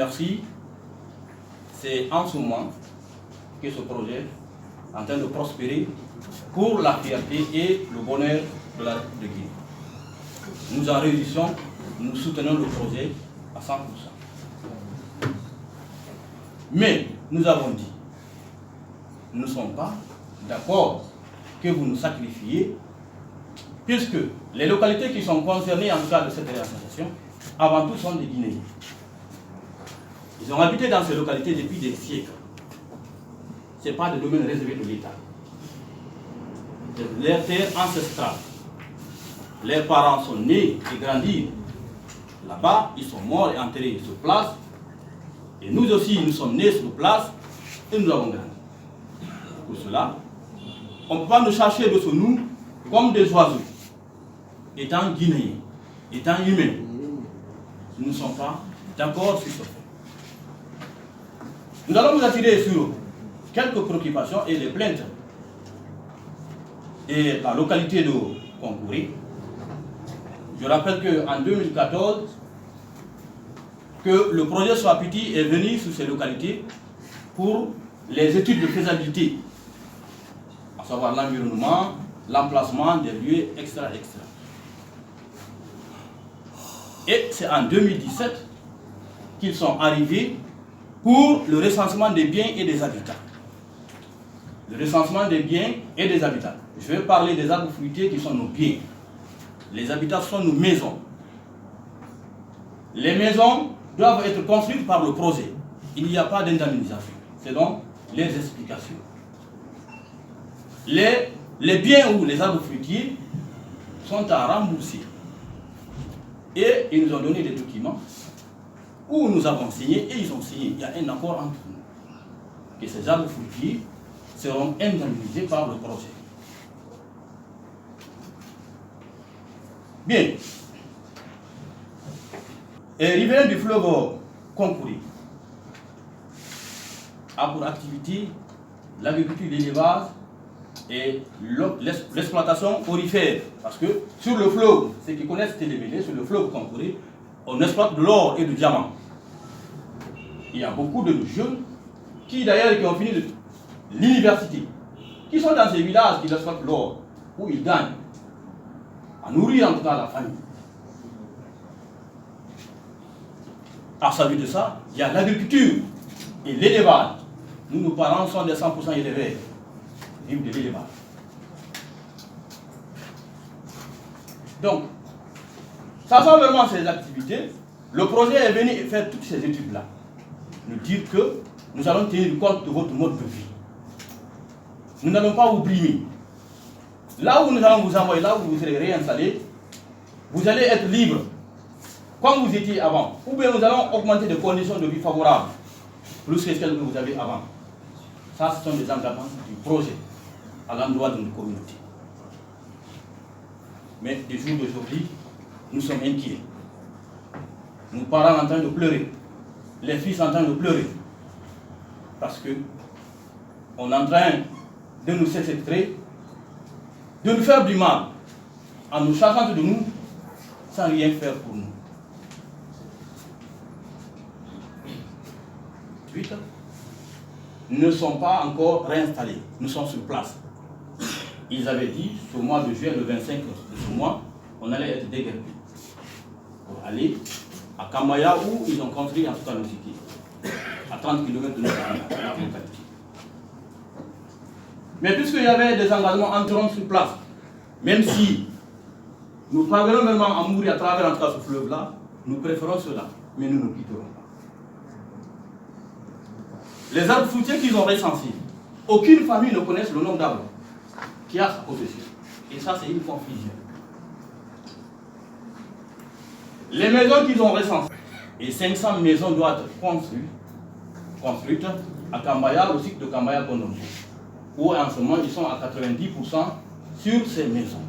Merci. C'est en ce moment que ce projet est en train de prospérer pour la fierté et le bonheur de la République de Guinée. Nous en réjouissons, nous soutenons le projet à 100%. Mais nous avons dit, nous ne sommes pas d'accord que vous nous sacrifiez, puisque les localités qui sont concernées en cas de cette réassociation, avant tout sont des Guinéens. Ils ont habité dans ces localités depuis des siècles. Ce n'est pas des domaines réservés de l'État. C'est leur terre ancestrale. Leurs parents sont nés et grandis là-bas, ils sont morts et enterrés sur place. Et nous aussi, nous sommes nés sur place et nous avons grandi. Pour cela, on ne peut pas nous chercher de ce nous comme des oiseaux. Étant guinéens, étant humains, nous ne sommes pas d'accord sur ce fait. Nous allons nous attirer sur quelques préoccupations et les plaintes et la localité de Konkoury. Je rappelle qu'en 2014, que le projet Swapiti est venu sur ces localités pour les études de faisabilité, à savoir l'environnement, l'emplacement des lieux, etc. Et c'est en 2017 qu'ils sont arrivés pour le recensement des biens et des habitats. Le recensement des biens et des habitats. Je vais parler des arbres fruitiers qui sont nos biens. Les habitats sont nos maisons. Les maisons doivent être construites par le projet. Il n'y a pas d'indemnisation. C'est donc les explications. Les biens ou les arbres fruitiers sont à rembourser. Et ils nous ont donné des documents où nous avons signé et ils ont signé. Il y a un accord entre nous. Que ces arbres fruitiers seront indemnisés par le projet. Bien. Et riverain du fleuve Konkoury a pour activité l'agriculture, l'élevage et l'exploitation aurifère. Parce que sur le fleuve, ceux qui connaissent Télémélé, sur le fleuve Konkoury, on exploite de l'or et du diamant. Il y a beaucoup de jeunes qui d'ailleurs qui ont fini l'université, qui sont dans ces villages qui exploitent l'or, où ils gagnent, à nourrir en tout cas la famille. À savoir de ça, il y a l'agriculture et l'élevage. Nous parents sont des 100% éleveurs, vivent de l'élevage. Donc, sachant vraiment ces activités, le projet est venu faire toutes ces études-là. Nous dire que nous allons tenir compte de votre mode de vie. Nous n'allons pas oublier. Là où nous allons vous envoyer, là où vous serez réinstallés, vous allez être libre, comme vous étiez avant. Ou bien nous allons augmenter des conditions de vie favorables, plus que celles que vous avez avant. Ça, ce sont des engagements du projet à l'endroit de notre communauté. Mais des jours d'aujourd'hui, nous sommes inquiets. Nos parents en train de pleurer, les fils en train de pleurer, parce que on est en train de nous séquestrer, de nous faire du mal, en nous chargeant de nous, sans rien faire pour nous. Nous ne sommes pas encore réinstallés, nous sommes sur place. Ils avaient dit, ce mois de juin, le 25 de ce mois, on allait être déguerpis pour aller à Kamaya où ils ont construit en tout cas nos cités, à 30 km de notre localité. Mais puisqu'il y avait des engagements entrants sur place, même si nous parvenons vraiment à mourir à travers en tout cas ce fleuve-là, nous préférons cela, mais nous ne quitterons pas. Les arbres fruitiers qu'ils ont recensés, aucune famille ne connaît le nombre d'arbres qui a sa possession. Et ça, c'est une confusion. Les maisons qu'ils ont recensées, et 500 maisons doivent être construites à Kambaya, au site de Kambaya Kondombo, où en ce moment ils sont à 90% sur ces maisons.